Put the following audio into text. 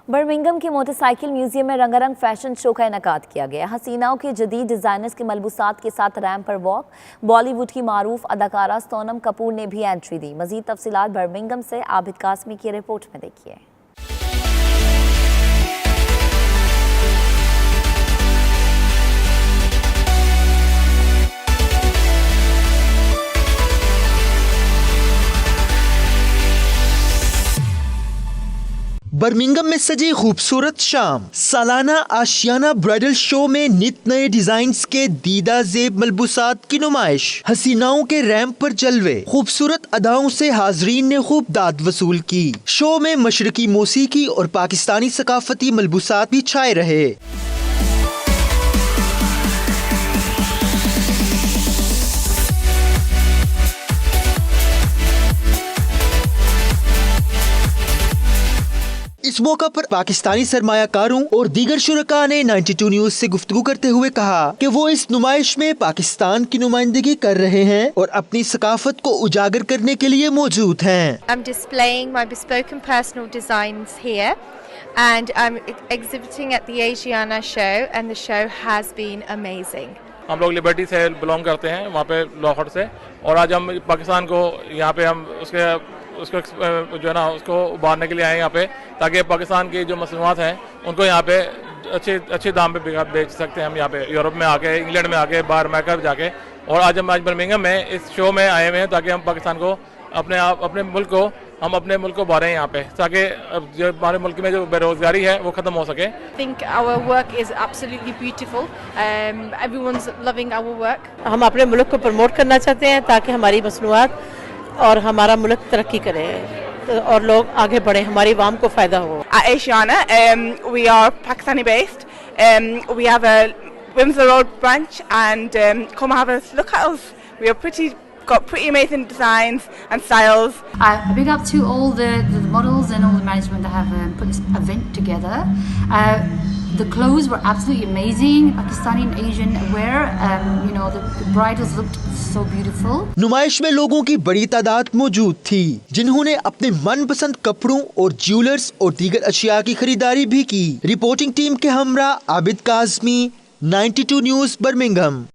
Birmingham के motorcycle museum में रंगारंग फैशन शो का इनेकाद किया गया। हसीनाओं के जदीद डिजाइनर्स के मलबूसात के साथ रैंप पर वॉक। बॉलीवुड की मारूफ अदाकारा सोनम कपूर ने भी एंट्री दी। मजीद तफसीलात बर्मिंघम से आबिद कासमी की रिपोर्ट में देखिए। बर्मिंघम में सजी खूबसूरत शाम। सालाना आशियाना ब्राइडल शो में नित नए डिजाइन्स के दीदा जेब मलबूसात की नुमाइश। हसीनाओं के रैंप पर जलवे। खूबसूरत अदाओं से हाजरीन ने खूब दाद वसूल की। शो में मशरकी मौसीकी और पाकिस्तानी सकाफती मलबूसात भी छाए रहे। इस मौका पर पाकिस्तानी सरमायाकारों और दीगर शुरका ने 92 न्यूज से गुफ्तगू करते हुए कहा कि वो इस नुमाइश में पाकिस्तान की नुमाइंदगी कर रहे हैं और अपनी सकाफत को उजागर करने के लिए मौजूद हैं। I'm displaying my bespoke and personal designs here and I'm exhibiting at the Asiana show and the show has been amazing. हम लोग लिबर्टी से बिलोंग करते हैं, वहाँ पे लाहौर से, और आज हम पाकिस्तान को यहाँ पे हम उसको जो है ना उसको उभारने के लिए आए यहाँ पे, ताकि पाकिस्तान की जो मसनूआत हैं उनको यहाँ पे अच्छे दाम पे बेच सकते हैं हम यहाँ पे यूरोप में आके, इंग्लैंड में आके, बाहर अमेरिका में जाके। और आज बर्मिंघम में इस शो में आए हुए हैं ताकि हम पाकिस्तान को अपने मुल्क को उभारें यहाँ पे, ताकि जो हमारे मुल्क में जो बेरोजगारी है वो खत्म हो सके। I think our work is absolutely beautiful. Everyone's loving our work. हम अपने मुल्क को प्रमोट करना चाहते हैं ताकि हमारी मसनूआत और हमारा मुल्क तरक्की करे और लोग आगे बढ़े, हमारी आवाम को फायदा हो। At Asiana, we are Pakistani based. We have a Windsor Road branch, and come have a look at us. We are got pretty amazing designs and styles. Big up to all the models and all the management that have put this event together. The clothes were absolutely amazing. Pakistani and Asian wear. The bridals looked so beautiful. नुमाइश में लोगों की बड़ी तादाद मौजूद थी, जिन्होंने अपने मनपसंद कपड़ों और ज्वेलर्स और दीगर अशिया की खरीदारी भी की। रिपोर्टिंग टीम के हमरा आबिद कासमी, 92 न्यूज बर्मिंघम।